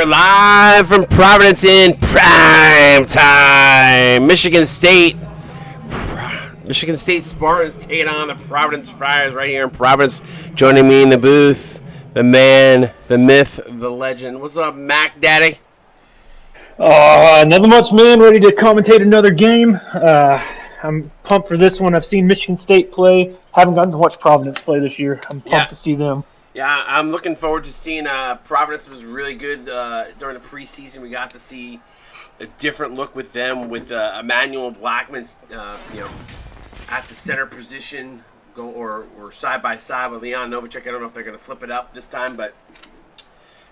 are live from Providence in prime time. Michigan State Spartans taking on the Providence Friars right here in Providence. Joining me in the booth, the man, the myth, the legend. What's up, Mac Daddy? Nothing much, man. Ready to commentate another game. I'm pumped for this one. I've seen Michigan State play. Haven't gotten to watch Providence play this year. I'm pumped to see them. Yeah, I'm looking forward to seeing Providence was really good during the preseason. We got to see a different look with them, with Emmanuel Blackman, at the center position, or side by side with Leon Novacek. I don't know if they're going to flip it up this time, but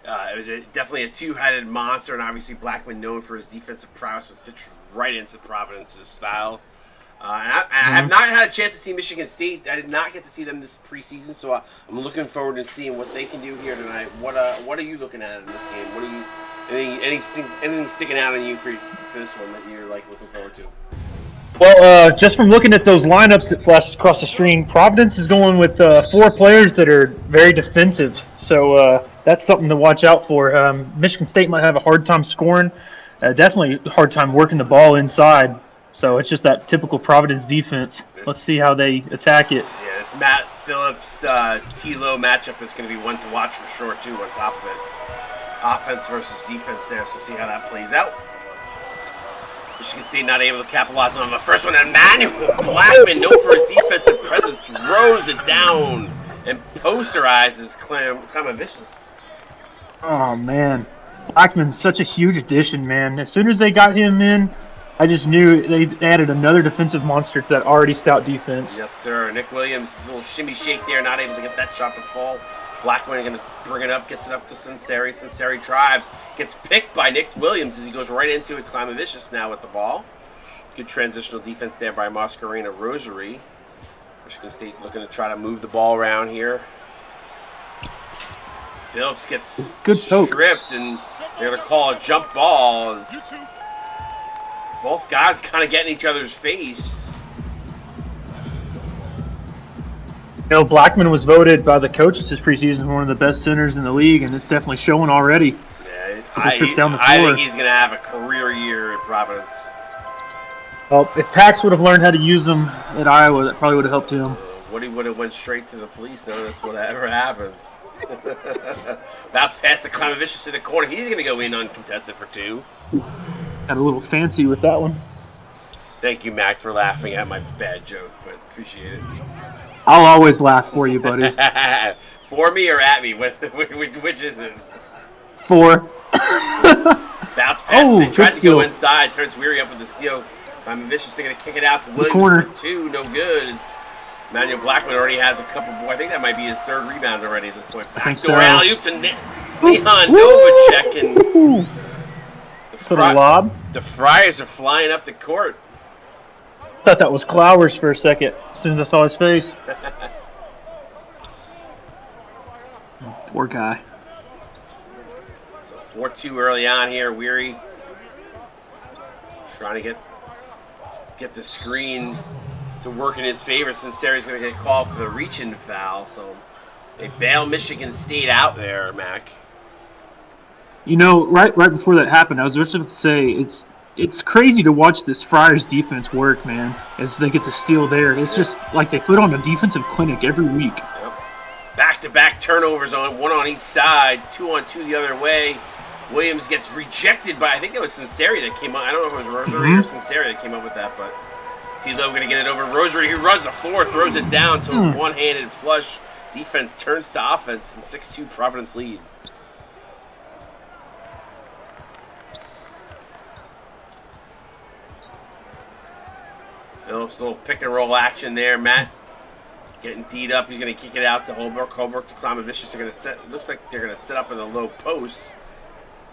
it was definitely a two-headed monster, and obviously Blackman, known for his defensive prowess, was fit right into Providence's style. I have not had a chance to see Michigan State. I did not get to see them this preseason, so I'm looking forward to seeing what they can do here tonight. What are you looking at in this game? What are you anything sticking out on you for this one that you're looking forward to? Well, just from looking at those lineups that flashed across the screen, Providence is going with 4 players that are very defensive. So that's something to watch out for. Michigan State might have a hard time scoring. Definitely a hard time working the ball inside. So it's just that typical Providence defense. Let's see how they attack it. Yeah, this Matt Phillips T-Low matchup is going to be one to watch for sure, too, on top of it. Offense versus defense there, so see how that plays out. Michigan State not able to capitalize on the first one. Emmanuel Blackman, known for his defensive presence, throws it down and posterizes Klamavicius. Oh, man. Blackman's such a huge addition, man. As soon as they got him in, I just knew they added another defensive monster to that already stout defense. Yes, sir. Nick Williams, a little shimmy shake there, not able to get that shot to fall. Blackman going to bring it up, gets it up to Sinceri. Sinceri drives, gets picked by Nick Williams as he goes right into it. Klamavicius now with the ball. Good transitional defense there by Mascarena Rosary. Michigan State looking to try to move the ball around here. Phillips gets good stripped, and they're going to call a jump ball. Both guys kind of get in each other's face. Blackman was voted by the coaches this preseason one of the best centers in the league, and it's definitely showing already. Yeah, I think he's going to have a career year at Providence. Well, if Pax would have learned how to use them at Iowa, that probably would have helped him. Woody would have went straight to the police. Notice whatever happens. Bounce past the Klamavicius in the corner. He's going to go in uncontested for 2. Got a little fancy with that one. Thank you, Mac, for laughing at my bad joke, but appreciate it. I'll always laugh for you, buddy. For me or at me? Which is it? For. Bounce past it. Tried to go inside. Turns Weary up with the steal. Klamavicius going to kick it out to Williams corner. For 2. No good. Emmanuel Blackman already has a couple. I think that might be his 3rd rebound already at this point. Backdoor alley-oop to Leon Novacek. And the Friars are flying up the court. I thought that was Clowers for a second, as soon as I saw his face. Oh, poor guy. So 4-2 early on here. Weary trying to get the screen to work in his favor. Sinceri's going to get called for the reach-in foul. So they bail Michigan State out there, Mac. Right before that happened, I was just about to say it's crazy to watch this Friars defense work, man, as they get to steal there. It's just like they put on a defensive clinic every week. Yep. Back-to-back turnovers one on each side, 2-on-2 the other way. Williams gets rejected by, I think that was Sinceri that came up. I don't know if it was Rosary or Sinceri that came up with that, but T-Low going to get it over Rosary, who runs the floor, throws it down to a one-handed flush. Defense turns to offense, and 6-2 Providence lead. Phillips, little pick and roll action there. Matt getting D'd up. He's going to kick it out to Holbrook. Holbrook to Klamavicius. They're going to set. Looks like they're going to set up in the low post.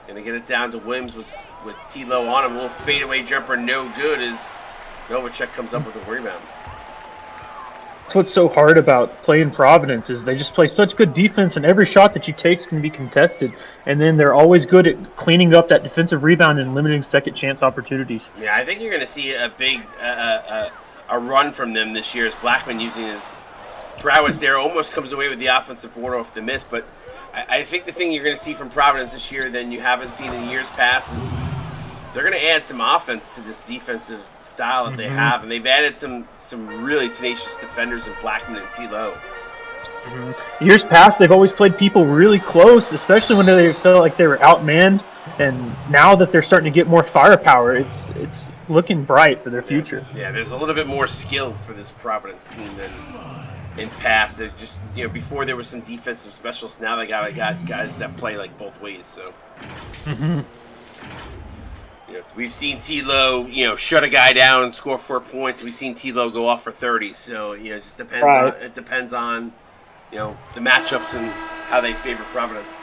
Going to get it down to Williams with T-Low on him. A little fadeaway jumper, no good as Novacek comes up with a rebound. That's what's so hard about playing Providence is they just play such good defense, and every shot that you take can be contested. And then they're always good at cleaning up that defensive rebound and limiting second chance opportunities. Yeah, I think you're going to see a big a run from them this year as Blackman using his prowess there almost comes away with the offensive board off the miss. But I think the thing you're going to see from Providence this year than you haven't seen in years past is they're going to add some offense to this defensive style that they have, and they've added some really tenacious defenders in Blackman and T-Low. Years past, they've always played people really close, especially when they felt like they were outmanned. And now that they're starting to get more firepower, it's looking bright for their future. Yeah, there's a little bit more skill for this Providence team than in past. They're just, before there was some defensive specialists. Now they got guys that play like both ways. So. We've seen T-Low, shut a guy down and score 4 points. We've seen T-Low go off for 30. So it just depends. Right. It depends on, the matchups and how they favor Providence.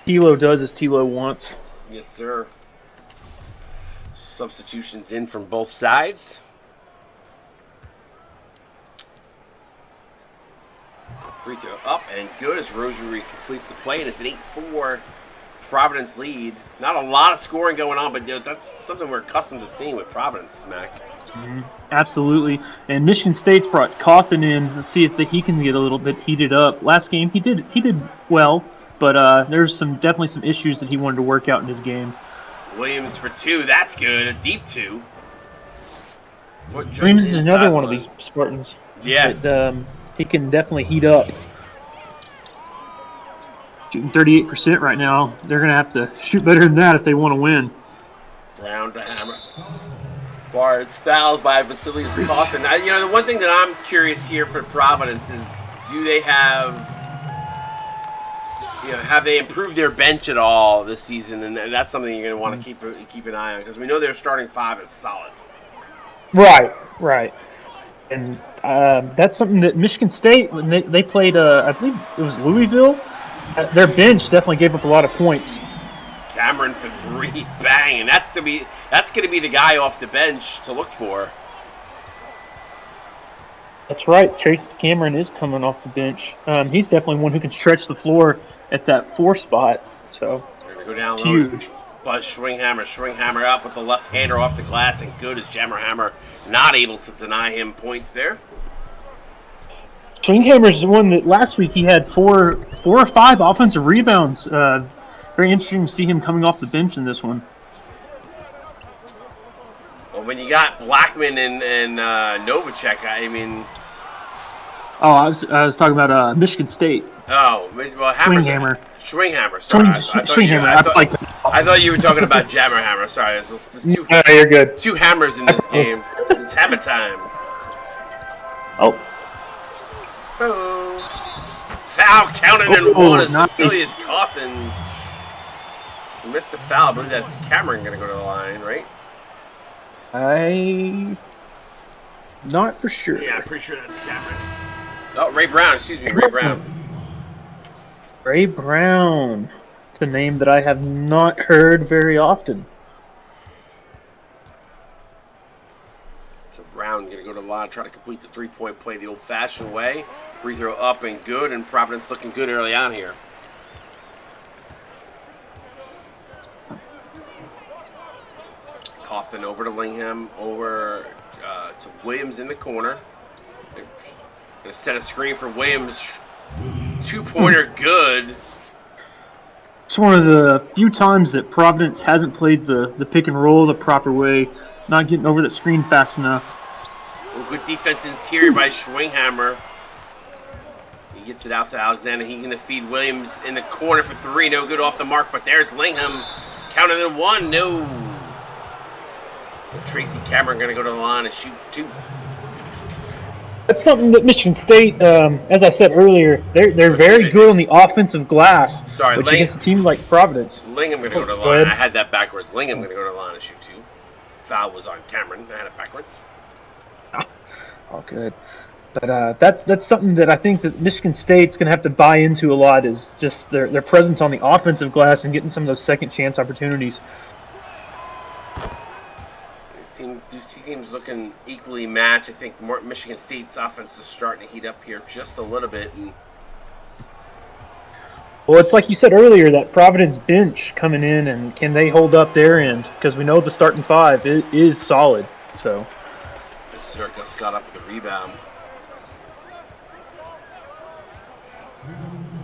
T-Low does as T-Low wants. Yes, sir. Substitutions in from both sides. Free throw up and good as Rosary completes the play, and it's an 8-4 Providence lead. Not a lot of scoring going on, but that's something we're accustomed to seeing with Providence, Smack. Absolutely. And Michigan State's brought Coffin in to see if he can get a little bit heated up. Last game he did well, but there's definitely some issues that he wanted to work out in his game. Williams for 2. That's good. A deep 2. Williams is another one of these Spartans. Yeah. That, he can definitely heat up. Shooting 38% right now. They're going to have to shoot better than that if they want to win. Brown to hammer. Bards fouls by Vasilius Coffin. The one thing that I'm curious here for Providence is, do they have they improved their bench at all this season? And that's something you're going to want to keep an eye on, because we know their starting 5 is solid. Right. And that's something that Michigan State, when they played, I believe it was Louisville, their bench definitely gave up a lot of points. Cameron for 3, bang, and that's going to be the guy off the bench to look for. That's right. Chase Cameron is coming off the bench. He's definitely one who can stretch the floor at that 4 spot. So they're going to go down low. Huge. But Schwinghammer up with the left-hander off the glass, and good as Jammerhammer not able to deny him points there. Schwinghammer's the one that last week he had 4 or 5 offensive rebounds. Very interesting to see him coming off the bench in this one. Well, when you got Blackman and Novacek, I mean... Oh, I was talking about Michigan State. Oh, well, Schwinghammer. Schwinghammer, sorry. I thought you were talking about Jammerhammer. Sorry, there's two. No, you're good. 2 hammers in this game. It's hammer time. Oh. Foul counted in 1 as nice. Vasilius Coffin commits the foul. I believe that's Cameron going to go to the line, right? Not for sure. Yeah, I'm pretty sure that's Cameron. Oh, Ray Brown. Ray Brown. Ray Brown. It's a name that I have not heard very often. So Brown going to go to the line, try to complete the 3-point play the old-fashioned way. Free throw up and good, and Providence looking good early on here. Coffin over to Lingham, over to Williams in the corner. They're going to set a screen for Williams. 2-pointer good. It's one of the few times that Providence hasn't played the pick and roll the proper way, not getting over the screen fast enough. Well, good defense interior by Schwinghammer. He gets it out to Alexander. He's going to feed Williams in the corner for 3. No good off the mark, but there's Lingham. Counted in 1. No. Tracy Cameron going to go to the line and shoot 2. That's something that Michigan State, as I said earlier, they're very good on the offensive glass. Sorry, which against a team like Providence. Lingham going to go to the line. I had that backwards. Lingham going to go to the line and shoot 2. Foul was on Cameron. I had it backwards. Oh, good. But that's something that I think that Michigan State's going to have to buy into a lot, is just their presence on the offensive glass and getting some of those second chance opportunities. These teams looking equally matched. I think Michigan State's offense is starting to heat up here just a little bit. Well, it's like you said earlier, that Providence bench coming in, and can they hold up their end? Because we know the starting 5 is solid. So. Circus got up with the rebound.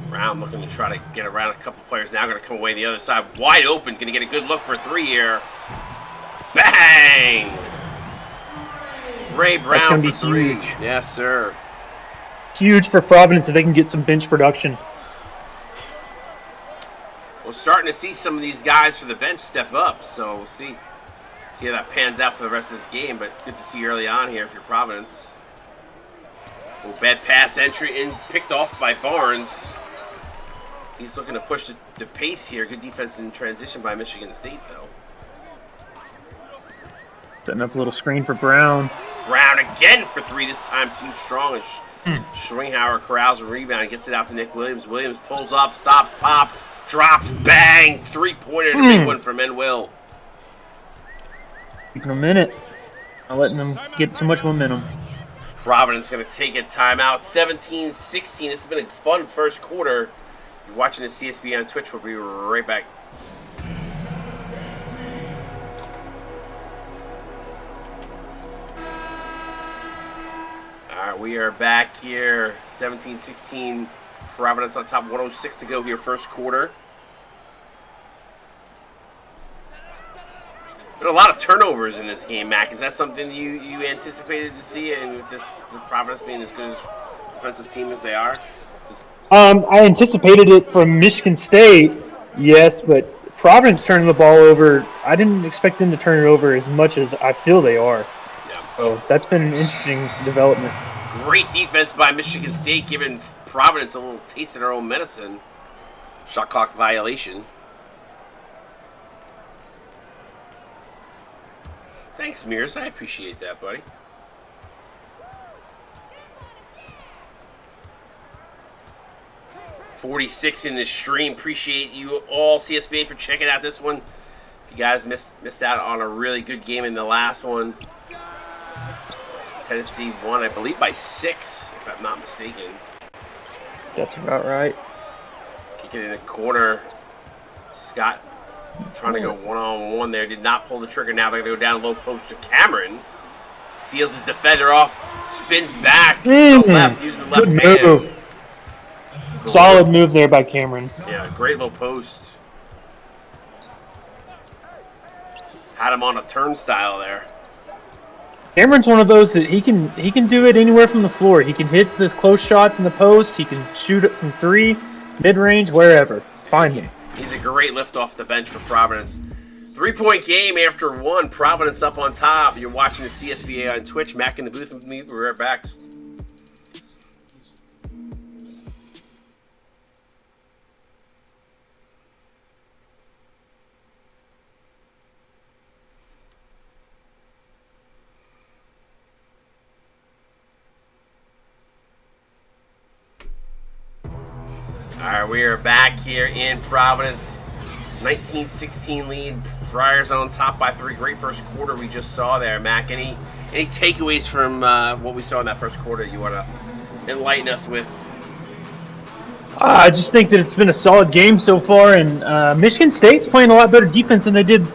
Brown looking to try to get around a couple players. Now going to come away the other side. Wide open. Going to get a good look for a 3 here. Bang! Ray Brown That's gonna for be 3. huge. Yes, sir. Huge for Providence if they can get some bench production. We're starting to see some of these guys for the bench step up. So we'll see how that pans out for the rest of this game. But it's good to see early on here if you're Providence. Oh, bad pass entry and picked off by Barnes. He's looking to push the pace here. Good defense in transition by Michigan State, though. Setting up a little screen for Brown. Brown again for 3, this time too strong. Schwinghauer corrals a rebound and gets it out to Nick Williams. Williams pulls up, stops, pops, drops, bang! 3-pointer, a big one from Will. Keeping them in it. Not letting them get too much momentum. Providence going to take a timeout. 17-16. This has been a fun first quarter. You're watching the CSB on Twitch. We'll be right back. All right, we are back here. 17-16. Providence on top. 106 to go here, first quarter. There are a lot of turnovers in this game, Mac. Is that something you anticipated to see, and with Providence being as good as defensive team as they are? I anticipated it from Michigan State, yes, but Providence turning the ball over, I didn't expect them to turn it over as much as I feel they are. Yeah. So that's been an interesting development. Great defense by Michigan State, giving Providence a little taste of their own medicine. Shot clock violation. Thanks, Mears. I appreciate that, buddy. $46 in this stream. Appreciate you all, CSBA, for checking out this one. If you guys missed out on a really good game in the last one, Tennessee won, I believe, by 6, if I'm not mistaken. That's about right. Kick it in the corner. Scott trying to go one-on-one there. Did not pull the trigger. Now they're going to go down low post to Cameron. Seals his defender off. Spins back. To the left. Using the left hand. Move. Solid move there by Cameron. Yeah, great low post. Had him on a turnstile there. Cameron's one of those that he can do it anywhere from the floor. He can hit the close shots in the post. He can shoot it from 3, mid-range, wherever. Find him. He's a great lift off the bench for Providence. 3-point game after 1. Providence up on top. You're watching the CSBA on Twitch. Mac in the booth with me. We're right back. All right, we are back here in Providence. 19-16 lead. Friars on top by 3. Great first quarter we just saw there, Mac. Any takeaways from what we saw in that first quarter you want to enlighten us with? I just think that it's been a solid game so far, and Michigan State's playing a lot better defense than they did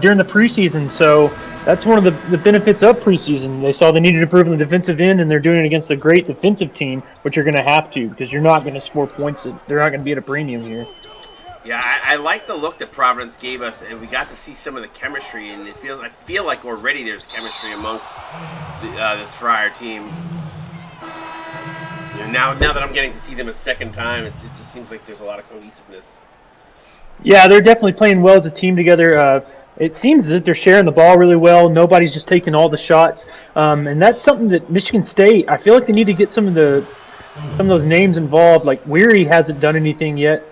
during the preseason. So that's one of the benefits of preseason. They saw they needed to improve on the defensive end, and they're doing it against a great defensive team, which you're going to have to because you're not going to score points. They're not going to be at a premium here. Yeah, I like the look that Providence gave us, and we got to see some of the chemistry, and I feel like already there's chemistry amongst this Friar team. You know, now that I'm getting to see them a second time, it just seems like there's a lot of cohesiveness. Yeah, they're definitely playing well as a team together. It seems that they're sharing the ball really well. Nobody's just taking all the shots, and that's something that Michigan State. I feel like they need to get some of those names involved. Like Weary hasn't done anything yet.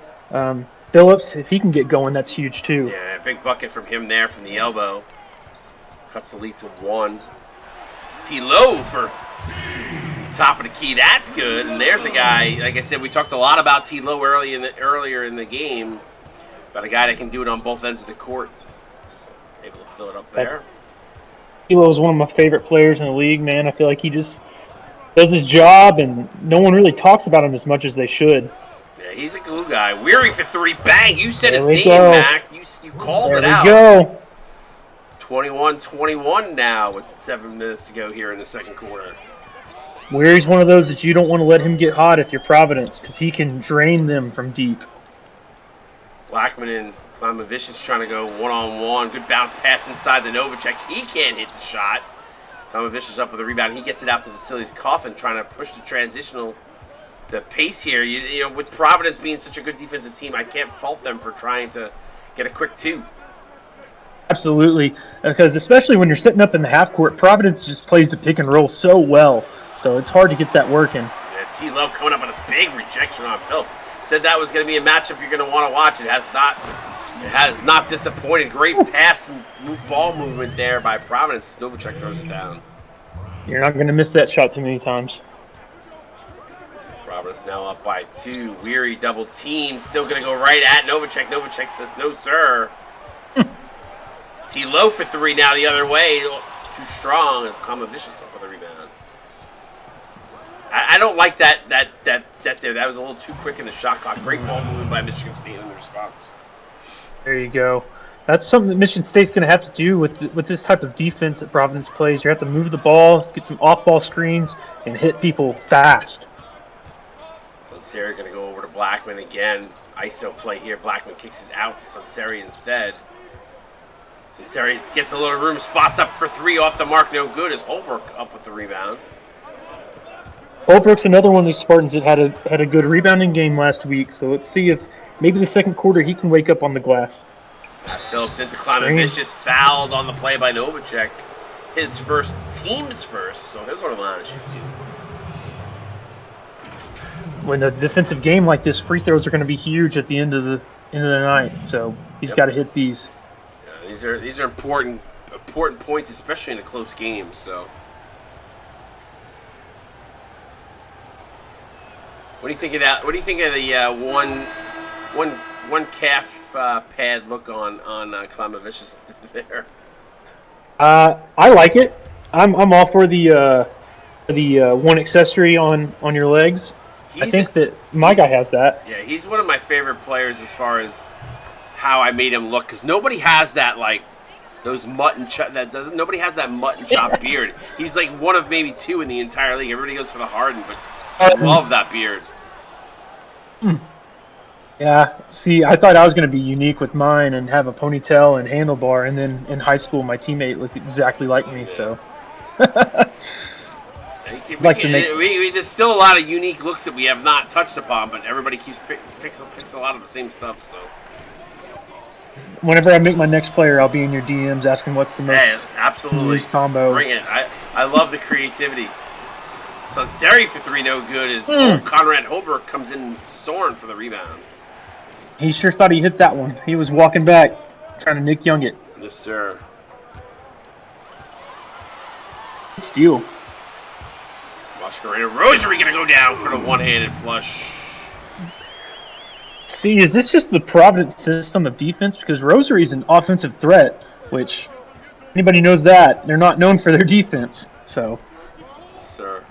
Phillips, if he can get going, that's huge too. Yeah, big bucket from him there from the elbow. Cuts the lead to 1. T-Low for top of the key. That's good. And there's a guy, like I said, we talked a lot about T-Low earlier in the game, but a guy that can do it on both ends of the court. So able to fill it up there. T-Low is one of my favorite players in the league, man. I feel like he just does his job, and no one really talks about him as much as they should. Yeah, he's a glue guy. Weary for 3. Bang! You said his name, go. Mac. You called it out. There we go. 21-21 now with 7 minutes to go here in the second quarter. Weary's one of those that you don't want to let him get hot if you're Providence, because he can drain them from deep. Blackman and Klimavicius trying to go one-on-one. Good bounce pass inside the Novacek. He can't hit the shot. Klimavicius up with a rebound. He gets it out to Vasily's Coffin, trying to push the transitional, the pace here. You know, with Providence being such a good defensive team, I can't fault them for trying to get a quick two. Absolutely, because especially when you're sitting up in the half court, Providence just plays the pick and roll so well, so it's hard to get that working. Yeah, T-Low coming up with a big rejection on Phillips. Said that was going to be a matchup you're going to want to watch. It has not disappointed. Great pass and ball movement there by Providence. Novacek throws it down. You're not going to miss that shot too many times. Providence now up by 2. Weary double team. Still going to go right at Novacek. Novacek says, no, sir. T-Low for 3 now the other way. Too strong as Klimavicius up with a rebound. I don't like that set there. That was a little too quick in the shot clock. Great ball movement by Michigan State in the response. There you go. That's something that Michigan State's going to have to do with this type of defense that Providence plays. You have to move the ball, get some off-ball screens, and hit people fast. Sunseri going to go over to Blackman again. ISO play here. Blackman kicks it out to Sunseri instead. Sunseri gets a little room, spots up for 3 off the mark. No good as Holbrook up with the rebound. Holbrook's another one of these Spartans that had a good rebounding game last week, so let's see if maybe the second quarter he can wake up on the glass. Phillips into Klimavicius, fouled on the play by Novacek. His team's first, so he'll go to the line and shoot 2. When a defensive game like this, free throws are going to be huge at the end of the night, so he's got to hit these. Yeah, these are important points, especially in a close game. So, what do you think of that? What do you think of the one calf pad look on Klimavicius there? I like it. I'm all for the one accessory on your legs. I think that my guy has that. Yeah, he's one of my favorite players as far as how I made him look, because nobody has that, like, those mutton chop. Nobody has that mutton chop beard. He's like one of maybe 2 in the entire league. Everybody goes for the Harden, but I love that beard. Yeah, see, I thought I was going to be unique with mine and have a ponytail and handlebar, and then in high school my teammate looked exactly like me, so. There's still a lot of unique looks that we have not touched upon, but everybody picks a lot of the same stuff, so. Whenever I make my next player, I'll be in your DMs asking what's the most absolutely combo. Bring it. I love the creativity. Sunseri for 3, no good, as Conrad Holbrook comes in soaring for the rebound. He sure thought he hit that one. He was walking back, trying to Nick Young it. Yes, sir. Steal. Masquerade Rosary going to go down for the one-handed flush. See, is this just the Providence system of defense? Because Rosary's an offensive threat, which anybody knows that. They're not known for their defense, so. Sir.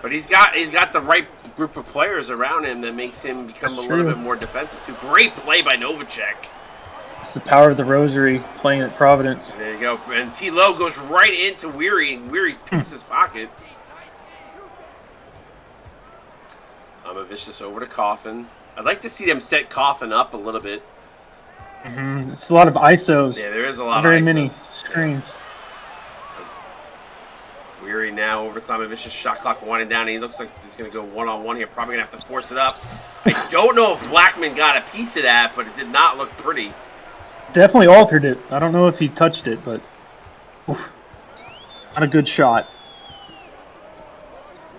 But he's got the right group of players around him that makes him become a little bit more defensive too. Great play by Novacek. It's the power of the Rosary playing at Providence. There you go. And T-Low goes right into Weary, and Weary picks his pocket. Klimavicius over to Coffin. I'd like to see them set Coffin up a little bit. It's a lot of ISOs. Yeah, there is a lot of ISOs. Very many screens. Weary now over to Klimavicius. Shot clock winding down. He looks like he's going to go one-on-one here. Probably going to have to force it up. I don't know if Blackman got a piece of that, but it did not look pretty. Definitely altered it. I don't know if he touched it, but not a good shot.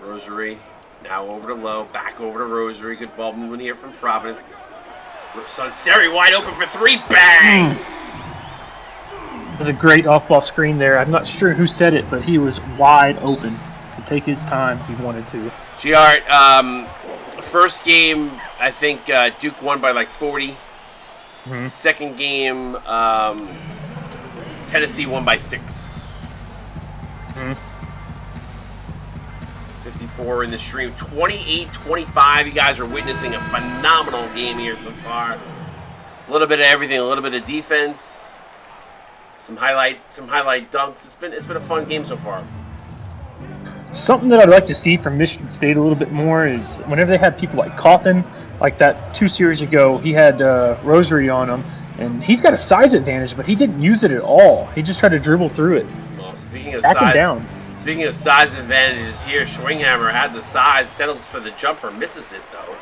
Rosary now over to Low. Back over to Rosary. Good ball movement here from Providence. Sunseri wide open for 3. Bang! That was a great off-ball screen there. I'm not sure who said it, but he was wide open. Could take his time if he wanted to. Giart, first game, I think Duke won by like 40. Second game, Tennessee won by 6. 54 in the stream. 28-25. You guys are witnessing a phenomenal game here so far. A little bit of everything. A little bit of defense. Some highlight dunks. It's been a fun game so far. Something that I'd like to see from Michigan State a little bit more is whenever they have people like Coffin, like that 2 series ago, he had Rosary on him, and he's got a size advantage, but he didn't use it at all. He just tried to dribble through it. Well, speaking of Back him size, down. speaking of size advantages here, Schwinghammer had the size, settles for the jumper, misses it though.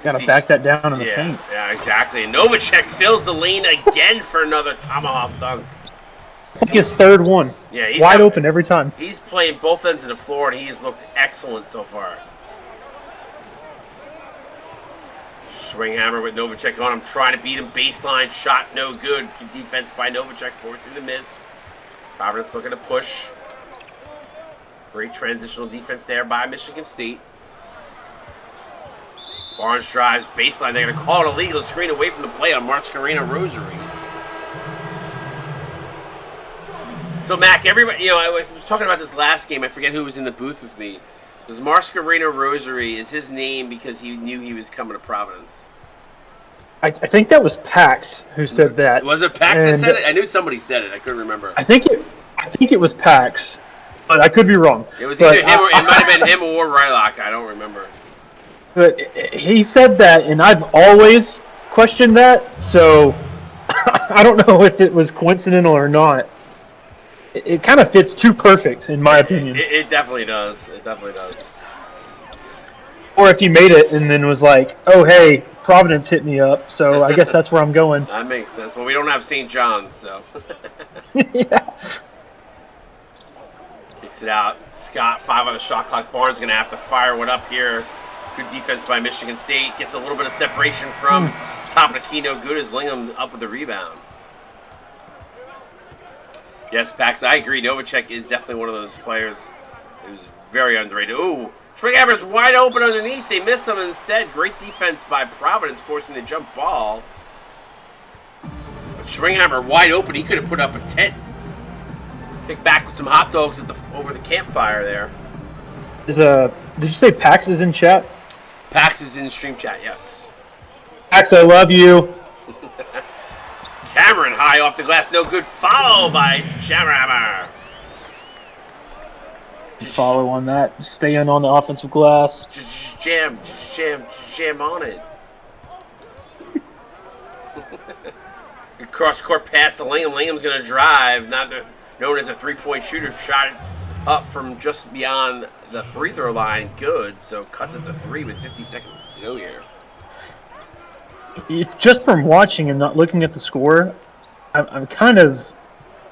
Got to back that down in the paint. Yeah, exactly. And Novacek fills the lane again for another tomahawk dunk. I think his third one. Yeah, he's wide open every time. He's playing both ends of the floor, and he's looked excellent so far. Schwinghammer with Novacek on him, trying to beat him. Baseline shot, no good. Good defense by Novacek, forcing the miss. Providence looking to push. Great transitional defense there by Michigan State. Barnes drives, baseline. They're going to call it illegal. Screen away from the play on Mascarena Rosary. So, Mac, everybody, I was talking about this last game. I forget who was in the booth with me. Does Mascarena Rosary, is his name because he knew he was coming to Providence? I think that was Pax who said that. Was it Pax that said it? I knew somebody said it. I couldn't remember. I think it was Pax, but I could be wrong. It was either him or it might have been him or Rylock. I don't remember. But he said that, and I've always questioned that, so I don't know if it was coincidental or not. It kind of fits too perfect, in my opinion. It definitely does. It definitely does. Or if he made it and then was like, oh, hey, Providence hit me up, so I guess that's where I'm going. That makes sense. Well, we don't have St. John's, so. Yeah. Kicks it out. Scott, 5 on the shot clock. Barnes going to have to fire one up here. Good defense by Michigan State. Gets a little bit of separation from top of the key. No good as Lingham up with the rebound. Yes, Pax, I agree. Novacek is definitely one of those players who's very underrated. Ooh, Schwinghammer's wide open underneath. They miss him instead. Great defense by Providence, forcing the jump ball. But Schwinghammer wide open. He could have put up a tent. Kick back with some hot dogs over the campfire there. Did you say Pax is in chat? Pax is in stream chat, yes. Pax, I love you. Cameron high off the glass, no good. Follow by Jammer. Follow on that. Stay in on the offensive glass. Just jam on it. Good cross-court pass to Lingham. Lingham's going to drive. Known as a three-point shooter. Shot it up from just beyond the free throw line. Good. So cuts it to 3 with 50 seconds to go here. If just from watching and not looking at the score, I'm kind of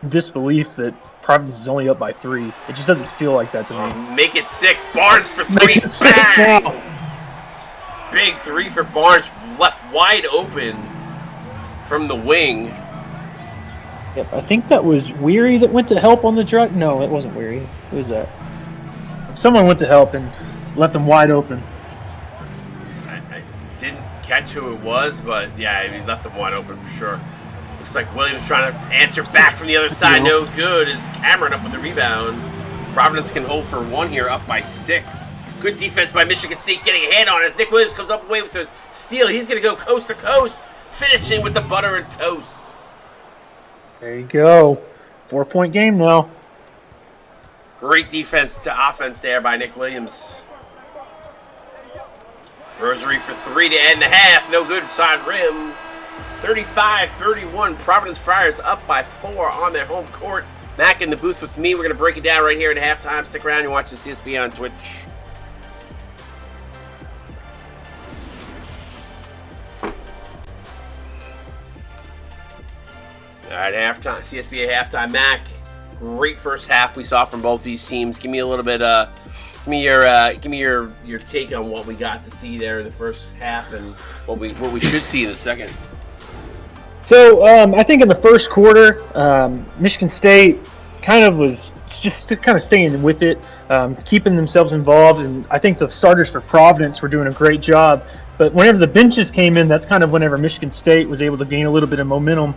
in disbelief that Providence is only up by 3. It just doesn't feel like that to me. Make it 6. Barnes for 3. Make it 6 now. Big 3 for Barnes. Left wide open from the wing. Yep, I think that was Weary that went to help on the drive. No, it wasn't Weary. Who was that? Someone went to help and left them wide open. I didn't catch who it was, but yeah, he left them wide open for sure. Looks like Williams trying to answer back from the other side. No good as Cameron up with the rebound. Providence can hold for 1 here, up by 6. Good defense by Michigan State, getting a hand on it as Nick Williams comes up away with the steal. He's going to go coast to coast, finishing with the butter and toast. There you go. 4-point game now. Great defense to offense there by Nick Williams. Rosary for 3 to end the half. No good side rim. 35-31. Providence Friars up by 4 on their home court. Mac in the booth with me. We're going to break it down right here at halftime. Stick around and watch the CSB on Twitch. All right, halftime. CSBA halftime. Mac, great first half we saw from both these teams. Give me a little bit. Give me your take on what we got to see there in the first half and what we should see in the second. So I think in the first quarter, Michigan State kind of was just kind of staying with it, keeping themselves involved, and I think the starters for Providence were doing a great job. But whenever the benches came in, that's kind of whenever Michigan State was able to gain a little bit of momentum.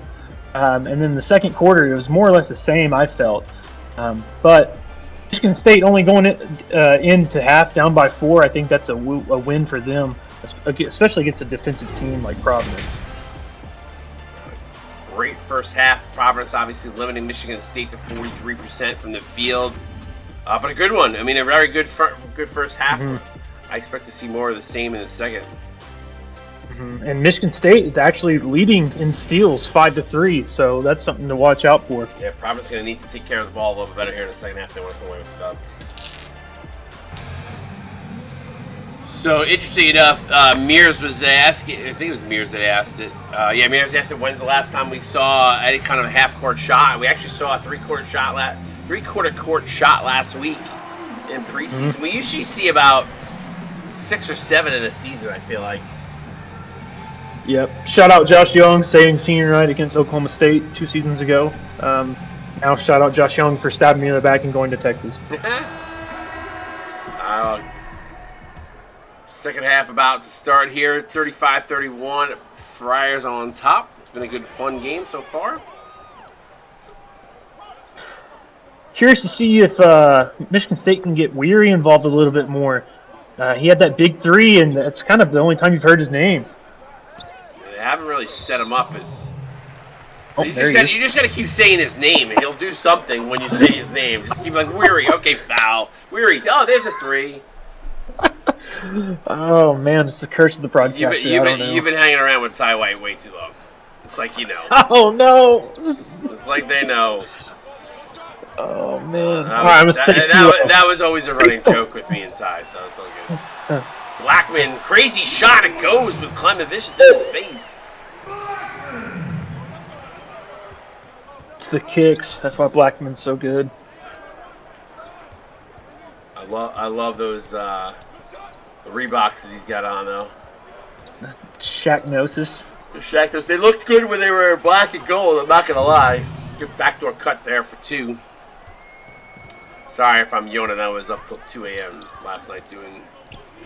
And then the second quarter, it was more or less the same, I felt. But Michigan State only going into half down by 4, I think that's a win for them, especially against a defensive team like Providence. Great first half. Providence obviously limiting Michigan State to 43% from the field. But a good one. I mean, a very good first half. I expect to see more of the same in the second. And Michigan State is actually leading in steals 5-3, so that's something to watch out for. Yeah, Providence is going to need to take care of the ball a little bit better here in the second half. They want to come away with the dub. So, interesting enough, Mears was asking, I think it was Mears that asked it. Yeah, Mears asked it, when's the last time we saw any kind of a half-court shot? We actually saw a three-quarter court shot last week in preseason. We usually see about 6 or 7 in a season, I feel like. Yep. Shout out Josh Young saving senior night against Oklahoma State 2 seasons ago. Now shout out Josh Young for stabbing me in the back and going to Texas. Second half about to start here. 35-31. Friars on top. It's been a good, fun game so far. Curious to see if Michigan State can get Weary involved a little bit more. He had that big 3, and that's kind of the only time you've heard his name. They haven't really set him up as... Oh, you just got to keep saying his name, and he'll do something when you say his name. Just keep like, Weary, okay, foul. Weary, oh, there's a 3. Oh, man, it's the curse of the broadcaster. You've been hanging around with Ty White way too long. It's like you know. Oh, no. It's like they know. Oh, man. That was always a running joke with me and Ty, so it's all good. Blackman, crazy shot. It goes with Clement Vicious in his face. It's the kicks. That's why Blackman's so good. I love those Reeboks that he's got on, though. Shaqnosis. The Shaqnosis. They looked good when they were black and gold, I'm not going to lie. Good backdoor cut there for 2. Sorry if I'm yawning. I was up till 2 a.m. last night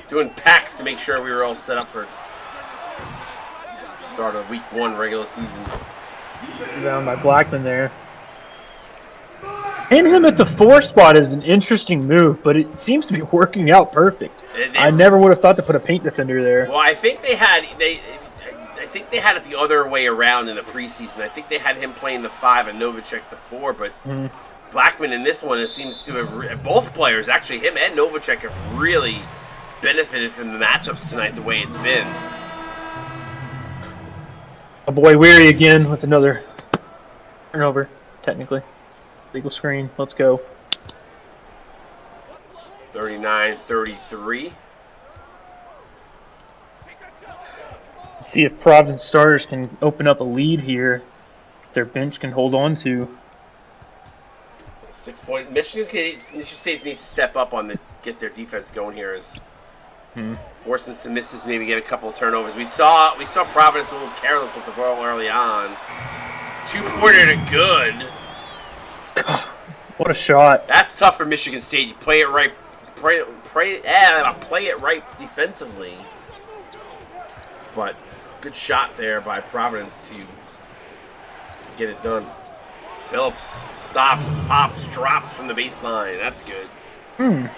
doing packs to make sure we were all set up for start of week 1 regular season. Down by Blackman there. And him at the 4 spot is an interesting move, but it seems to be working out perfect. I never would have thought to put a paint defender there. Well, I think they had it the other way around in the preseason. I think they had him playing the 5 and Novacek the 4, but Blackman in this one, it seems to have both players, actually him and Novacek, have really benefited from the matchups tonight the way it's been. Oh boy, Weary again with another turnover, technically. Legal screen. Let's go. 39-33. See if Providence starters can open up a lead here. Their bench can hold on to. 6 point. Michigan State needs to step up on get their defense going here. Is forcing some misses, maybe get a couple of turnovers. We saw Providence a little careless with the ball early on. 2-pointer to good. What a shot! That's tough for Michigan State. You play it right, play it right defensively. But good shot there by Providence to get it done. Phillips stops, pops, drops from the baseline. That's good.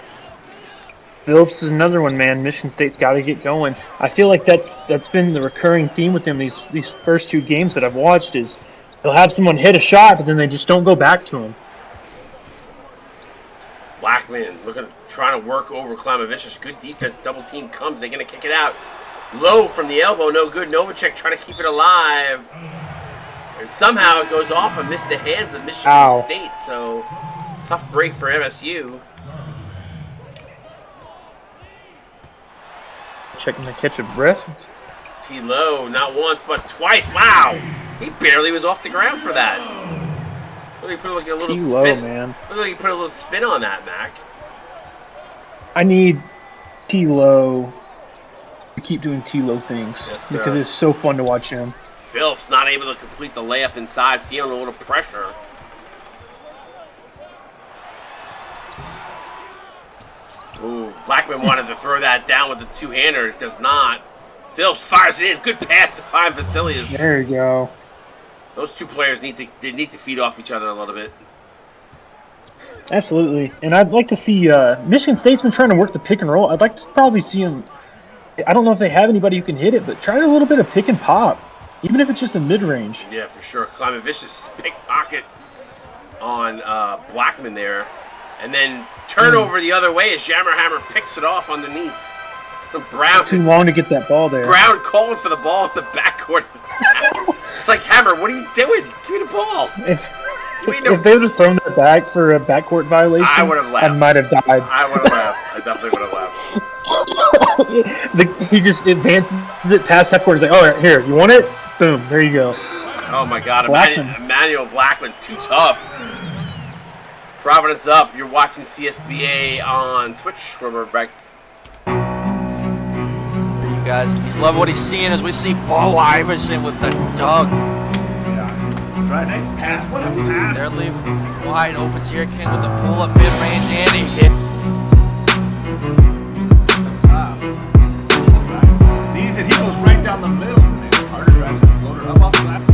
Phillips is another one, man. Michigan State's got to get going. I feel like that's been the recurring theme with them these first 2 games that I've watched is they'll have someone hit a shot, but then they just don't go back to him. Blackman trying to work over Klamavicius. Good defense. Double team comes. They're going to kick it out. Low from the elbow. No good. Novacek trying to keep it alive. And somehow it goes off and missed the hands of Michigan State. So tough break for MSU. Checking the catch of breath. T-Low, not once but twice. Wow! He barely was off the ground for that. Look, he put like a little T-Low, spin. Man. Look like he put a little spin on that, Mac. I need T-Low to keep doing T-Low things because it's so fun to watch him. Phillips not able to complete the layup inside, feeling a little pressure. Ooh, Blackman wanted to throw that down with the 2-hander. It does not. Phillips fires it in. Good pass to find Vasilius. There you go. Those 2 players need to feed off each other a little bit. Absolutely. And I'd like to see Michigan State's been trying to work the pick and roll. I'd like to probably see them. I don't know if they have anybody who can hit it, but try a little bit of pick and pop, even if it's just a mid-range. Yeah, for sure. Climate Vicious pickpocket on Blackman there. And then turnover the other way as Hammer picks it off underneath. Brown. Too long to get that ball there. Brown calling for the ball in the backcourt. It's like, Hammer, what are you doing? Give me the ball. If they would have thrown that back for a backcourt violation, I would have left. I might have died. I would have left. I definitely would have left. He just advances it past half court. He's like, oh, here, you want it? Boom, there you go. Oh, my God. Blackman. Emmanuel Blackman, too tough. Providence up. You're watching CSBA on Twitch, where we're back. There you guys. He's loving what he's seeing as we see Paul Iverson with the dunk. Yeah. Right, nice pass. What a pass. They're leaving wide open here. King with the pull-up mid-range, and he hit. Sees it. He goes right down the middle. Carter drives the floater up off the left.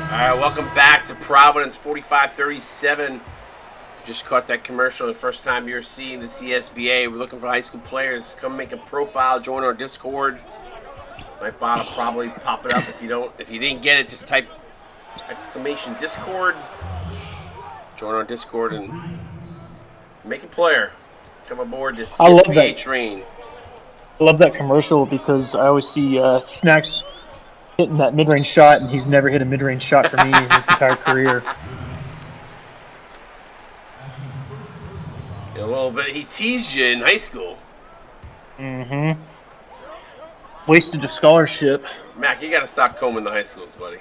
All right, welcome back to Providence 45-37. Just caught that commercial. The first time you're seeing the CSBA. We're looking for high school players. Come make a profile. Join our Discord. My bot will probably pop it up if you don't. If you didn't get it, just type exclamation Discord. Join our Discord and make a player. Come aboard the CSBA train. I love that commercial because I always see Snacks hitting that mid-range shot, and he's never hit a mid-range shot for me in his entire career. Yeah, well, but he teased you in high school. Mm-hmm. Wasted a scholarship. Mac, you got to stop combing the high schools, buddy.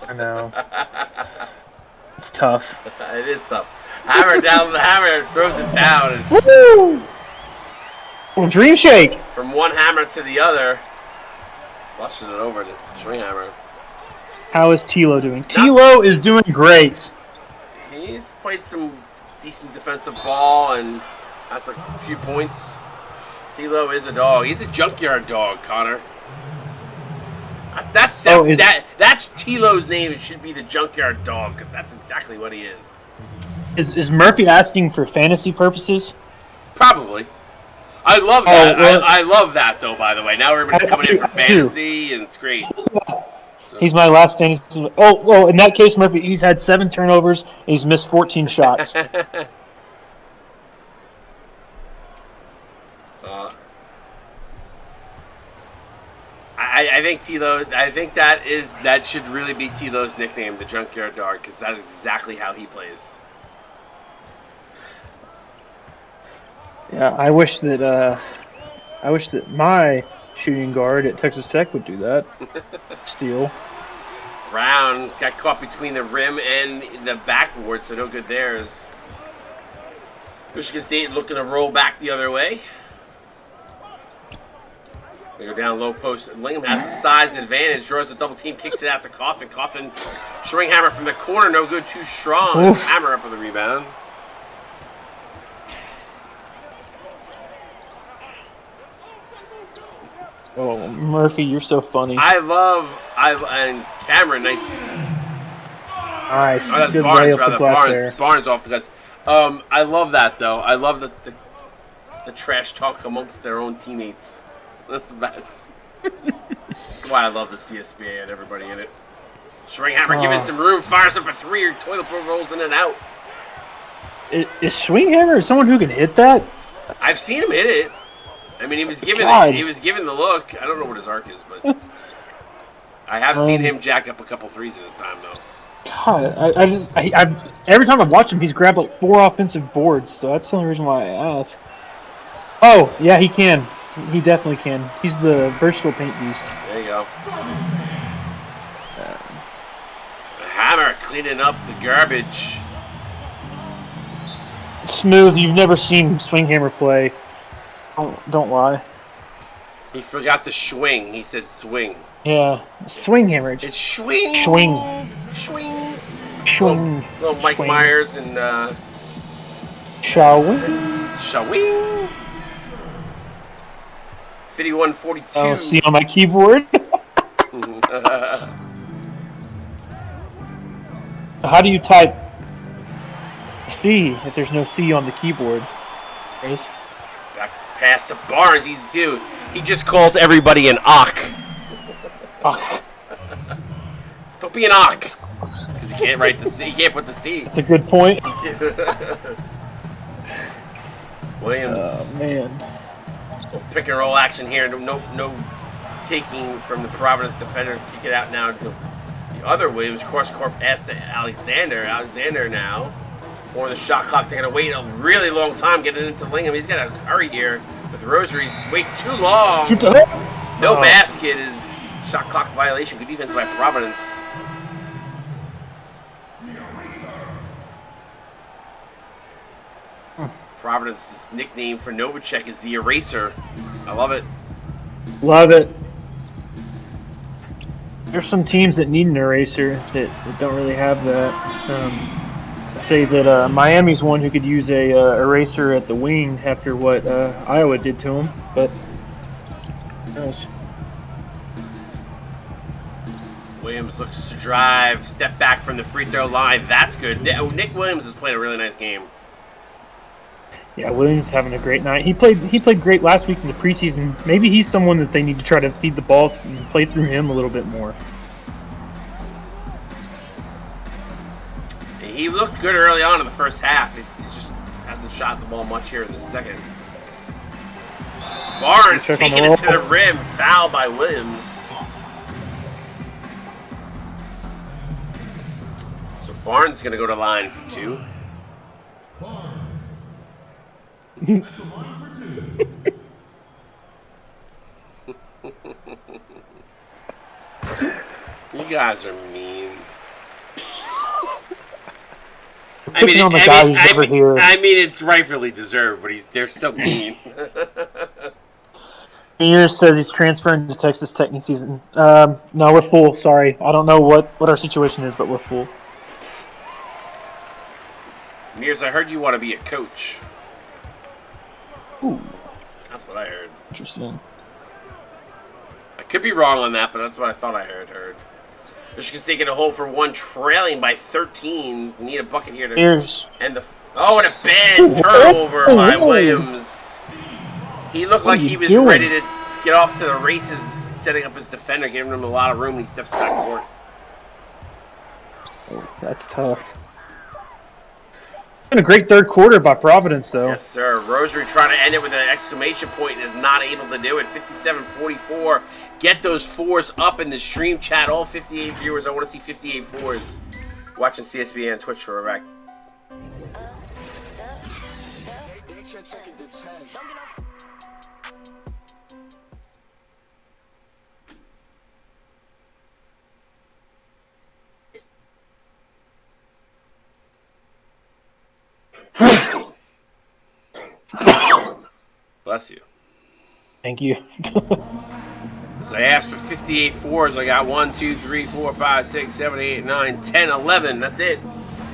I know. It's tough. It is tough. Hammer down, the Hammer throws it down. Woo! Well, dream shake. From one Hammer to the other. Flushing it over to Hammer. How is Tilo doing? Tilo is doing great. He's played some decent defensive ball and that's a few points. Tilo is a dog. He's a junkyard dog, Connor. That's Tilo's name. It should be the junkyard dog because that's exactly what he is. Is Murphy asking for fantasy purposes? Probably. I love that. Well, I love that, though, by the way. Now everybody's coming in for fantasy, and it's great. So. He's my last fantasy. Oh, well, in that case, Murphy, he's had 7 turnovers, and he's missed 14 shots. I think Tilo. I think that should really be Tilo's nickname, the Junkyard Dog, because that is exactly how he plays. Yeah, I wish that my shooting guard at Texas Tech would do that. Steal. Brown got caught between the rim and the backboard, so no good there. As Michigan State looking to roll back the other way. They go down low post. Lingham has the size advantage, draws the double team, kicks it out to Coffin. Coffin, Schwinghammer from the corner, no good, too strong. Hammer up with the rebound. Oh, Murphy, you're so funny. And Cameron, nice. Nice. Oh, that's good Barnes, rather. Barnes off the guts. I love that, though. I love the trash talk amongst their own teammates. That's the best. That's why I love the CSBA and everybody in it. Schwinghammer giving some room, fires up a 3, or toilet bowl rolls in and out. Is Schwinghammer someone who can hit that? I've seen him hit it. I mean, he was given the look. I don't know what his arc is, but I have seen him jack up a couple threes in his time, though. God, I every time I watch him, he's grabbed like 4 offensive boards, so that's the only reason why I ask. Oh, yeah, he can. He definitely can. He's the versatile paint beast. There you go. The Hammer cleaning up the garbage. Smooth. You've never seen Schwinghammer play. Don't lie. He forgot the swing. He said swing. Yeah, Schwinghammer. It's swing. Swing. Little Mike swing. Myers and Shawing. 51-42. Oh, see on my keyboard. How do you type C if there's no C on the keyboard? Chris? Pass to Barnes. Easy too. He just calls everybody an ock. Don't be an ock. Because he can't write the C. He can't put the C. That's a good point. Williams. Oh, man. Pick and roll action here. No taking from the Providence defender. Kick it out now to the other Williams. Cross court pass to Alexander. Alexander now. For the shot clock. They're going to wait a really long time getting into Lingham. He's got to hurry here with Rosary. Waits too long. No basket is shot clock violation. Good defense by Providence. Providence's nickname for Novacek is the Eraser. I love it. Love it. There's some teams that need an eraser that don't really have that. I'd say that Miami's one who could use a eraser at the wing after what Iowa did to him, but who knows? Williams looks to drive, step back from the free throw line. That's good. Nick Williams is playing a really nice game. Yeah, Williams is having a great night. He played great last week in the preseason. Maybe he's someone that they need to try to feed the ball and play through him a little bit more. He looked good early on in the first half. He just hasn't shot the ball much here in the second. Barnes taking it to the rim. Foul by Williams. So Barnes going to go to line for two. You guys are mean. I mean, it's rightfully deserved, but they're still mean. Mears says he's transferring to Texas Tech next season. No, we're full. Sorry, I don't know what our situation is, but we're full. Mears, I heard you want to be a coach. Ooh, that's what I heard. Interesting. I could be wrong on that, but that's what I thought I heard. Michigan State get a hole for one, trailing by 13. We need a bucket here to end the. And a bad turnover by Williams. He looked like he was ready to get off to the races, setting up his defender, giving him a lot of room. And he steps back court. That's tough. Been a great third quarter by Providence, though. Yes, sir. Rosary trying to end it with an exclamation point and is not able to do it. 57-44. Get those fours up in the stream chat. All 58 viewers. I want to see 58 fours. Watching CSBA on Twitch. We're back. Bless you. Thank you. So I asked for 58 fours. I got 1, 2, 3, 4, 5, 6, 7, 8, 9, 10, 11. That's it.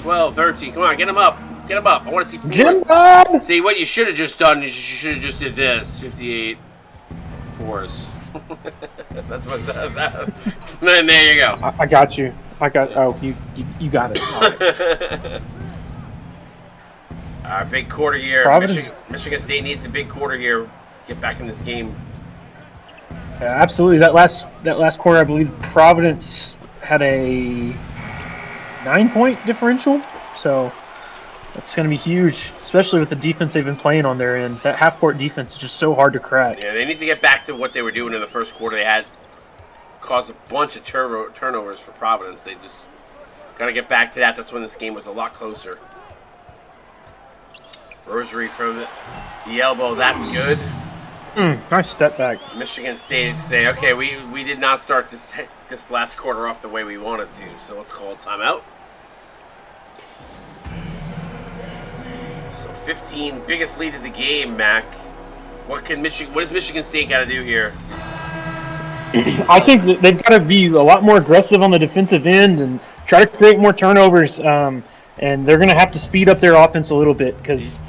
12, 13. Come on, get them up. Get them up. I want to see 4. Get them up. See, what you should have just done is you should have just did this. 58 fours. That's what then there you go. I got you. You got it. All right. All right, big quarter here. Michigan State needs a big quarter here to get back in this game. Absolutely. That last quarter, I believe Providence had a 9-point differential. So that's going to be huge, especially with the defense they've been playing on their end. That half-court defense is just so hard to crack. Yeah, they need to get back to what they were doing in the first quarter. They had caused a bunch of turnovers for Providence. They just got to get back to that. That's when this game was a lot closer. Rosary from the elbow. That's good. Nice step back. Michigan State is saying, okay, we did not start this last quarter off the way we wanted to, so let's call a timeout. So 15, biggest lead of the game, Mac. What does Michigan State got to do here? I think that they've got to be a lot more aggressive on the defensive end and try to create more turnovers. And they're going to have to speed up their offense a little bit because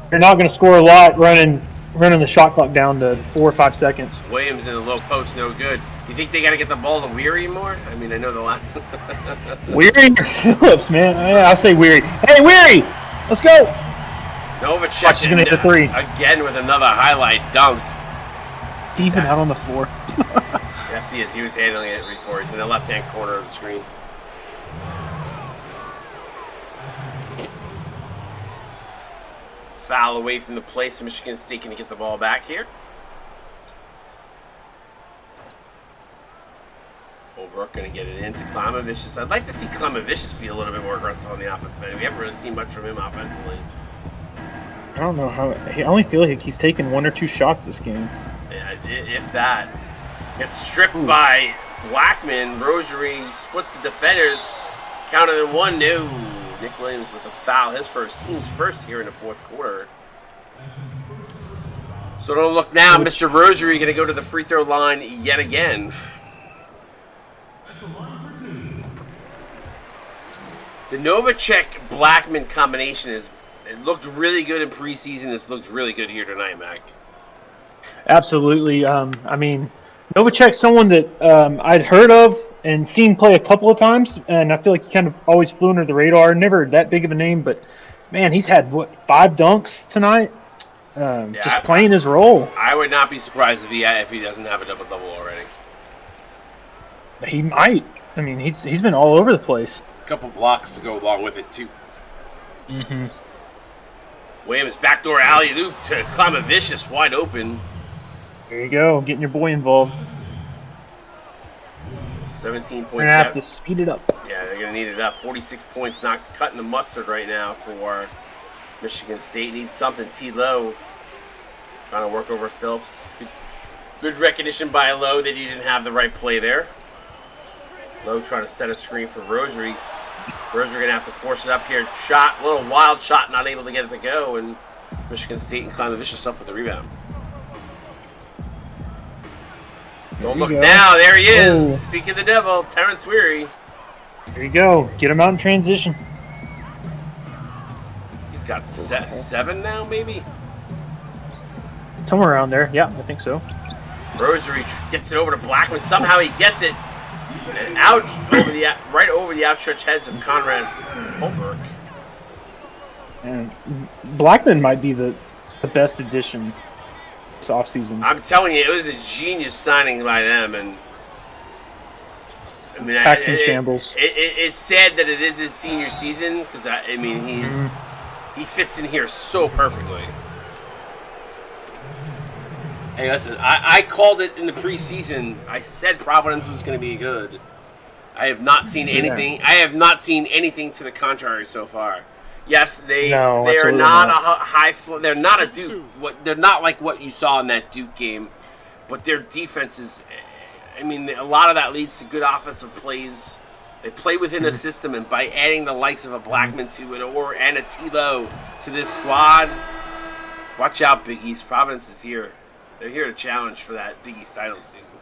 they're not going to score a lot running the shot clock down to 4 or 5 seconds. Williams in the low post, no good. You think they got to get the ball to Weary more? I mean, I know the line. Weary or Phillips, man? Yeah, I'll say Weary. Hey, Weary! Let's go! Novacek Watch, he's gonna hit the three. Again with another highlight dunk. Deep and out on the floor. Yes, he is. He was handling it before. He's in the left-hand corner of the screen. Foul away from the play, so Michigan State can get the ball back here. Holbrook going to get it into Klimavicius. I'd like to see Klimavicius be a little bit more aggressive on the offensive end. We haven't really seen much from him offensively. I don't know how. I only feel like he's taken 1 or 2 shots this game. Yeah, if that. Gets stripped by Blackman. Rosary splits the defenders. Counted in 1. No. Nick Williams with the foul. His team's first here in the fourth quarter. So don't look now. Mr. Rosary going to go to the free throw line yet again. The Novacek-Blackman combination it looked really good in preseason. It's looked really good here tonight, Mac. Absolutely. I mean, Novacek's someone that I'd heard of and seen play a couple of times, and I feel like he kind of always flew under the radar. Never that big of a name, but man, he's had 5 dunks tonight. Just playing his role. I would not be surprised if he doesn't have a double-double already. He might. I mean, he's been all over the place. A couple blocks to go along with it too. Mm-hmm. Williams backdoor alley-oop to Klimavicius, wide open. There you go, getting your boy involved. 17 points. We're going to have to speed it up. Yeah, they're going to need it up. 46 points, not cutting the mustard right now for Michigan State. Needs something. T. Lowe trying to work over Phillips. Good recognition by Lowe that he didn't have the right play there. Lowe trying to set a screen for Rosary. Rosary going to have to force it up here. Shot, a little wild shot, not able to get it to go. And Michigan State and Klimavicius up with the rebound. Don't look now. There he is. Oh. Speak of the devil, Terrence Weary. There you go. Get him out in transition. He's got 7 now, maybe? Somewhere around there. Yeah, I think so. Rosary gets it over to Blackman. Somehow he gets it. And out right over the outstretched heads of Conrad Holbrook. And Blackman might be the best addition this offseason. I'm telling you, it was a genius signing by them, and I mean, Paxton shambles. It's sad that it is his senior season because I mean he fits in here so perfectly. Hey, listen, I called it in the preseason. I said Providence was going to be good. I have not seen anything. I have not seen anything to the contrary so far. Yes, they are not a high. They're not a Duke. They're not like what you saw in that Duke game, but their defense is. I mean, a lot of that leads to good offensive plays. They play within a system, and by adding the likes of a Blackman to it and a T-Low to this squad, watch out, Big East. Providence is here. They're here to challenge for that Big East title season.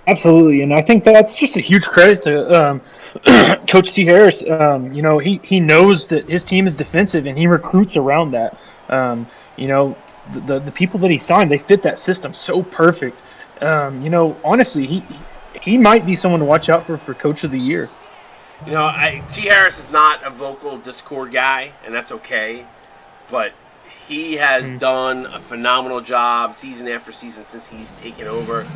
Absolutely, and I think that's just a huge credit to Coach T. Harris. He knows that his team is defensive, and he recruits around that. The people that he signed, they fit that system so perfect. Honestly, he might be someone to watch out for Coach of the Year. T. Harris is not a vocal Discord guy, and that's okay, but he has done a phenomenal job season after season since he's taken over.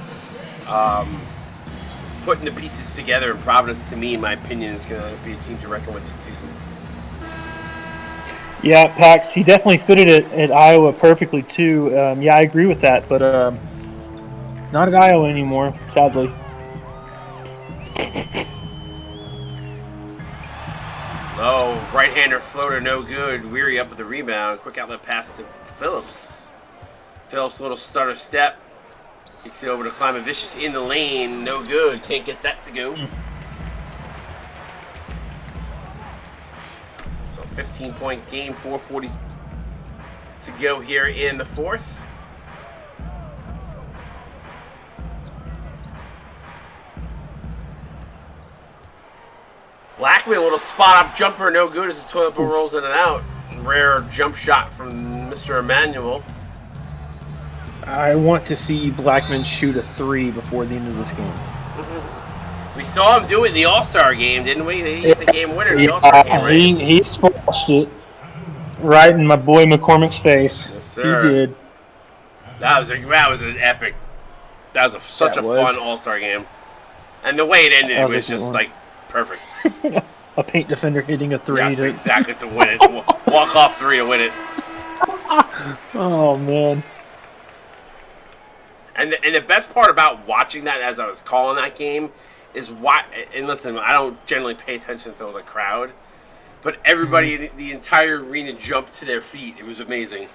Putting the pieces together in Providence, to me, in my opinion, is going to be a team to reckon with this season. Yeah, Pax, he definitely fitted it at Iowa perfectly, too. I agree with that, but not at Iowa anymore, sadly. Oh, right-hander floater, no good. Weary up with the rebound. Quick outlet pass to Phillips. Phillips, little stutter step. Kicks it over to Klimavicius in the lane. No good. Can't get that to go. So 15-point game, 4:40 to go here in the fourth. Blackman, a little spot-up jumper, no good as the toilet bowl rolls in and out. Rare jump shot from Mr. Emmanuel. I want to see Blackman shoot a 3 before the end of this game. We saw him do it in the All-Star game, didn't we? He hit the game winner in the All-Star game, right? He splashed it. Right in my boy McCormick's face. Yes, sir. He did. That was an epic. That was such a fun All-Star game, and the way it ended was just like perfect. A paint defender hitting a three. Yes, exactly, to win it. Walk off three to win it. Oh man. And the best part about watching that as I was calling that game is why. And listen, I don't generally pay attention to the crowd, but everybody, the entire arena jumped to their feet. It was amazing.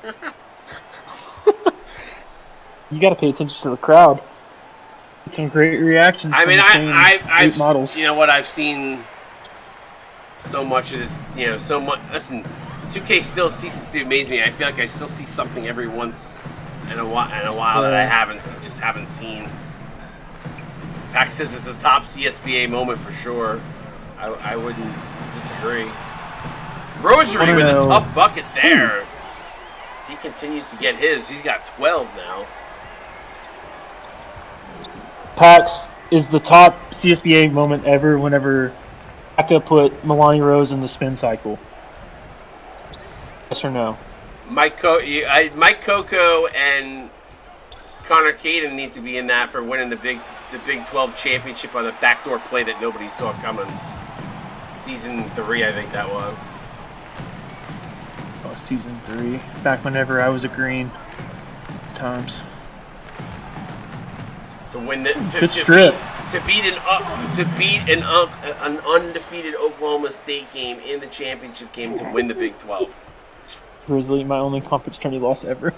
You got to pay attention to the crowd. Some great reactions. I mean, I've models. You know what? I've seen so much of this. You know, so much. Listen, 2K still ceases to amaze me. I feel like I still see something every once in a while that I haven't seen. Pax says it's a top CSBA moment for sure. I wouldn't disagree. Rosary with a tough bucket there. He continues to get his. He's got 12 now. Pax is the top CSBA moment ever whenever Aka put Milani Rose in the spin cycle. Yes or no? Mike Coco and Connor Caden need to be in that for winning the Big 12 championship on a backdoor play that nobody saw coming. Season 3, I think that was. Oh, season 3. Back whenever I was a green. Times. To win the to beat an undefeated Oklahoma State game in the championship game to win the Big 12. Grizzly, my only conference tourney loss ever.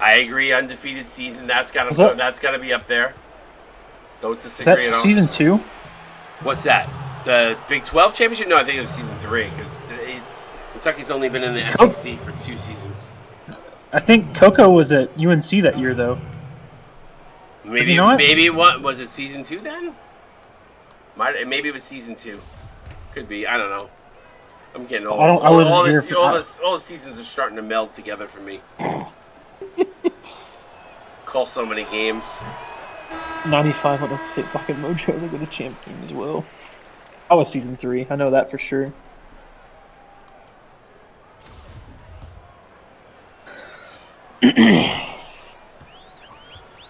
I agree. Undefeated season. That's gotta be up there. Don't disagree at all. Season 2? What's that? The Big 12 championship? No, I think it was season 3 because Kentucky's only been in the SEC for 2 seasons. I think Coco was at UNC that year, though. Maybe what was it? Season 2 then? Maybe it was season 2. Could be. I don't know. I'm getting old. All the seasons are starting to meld together for me. Call so many games. 95 on the State Pocket Mojo. They go to champ game as well. I was season 3. I know that for sure.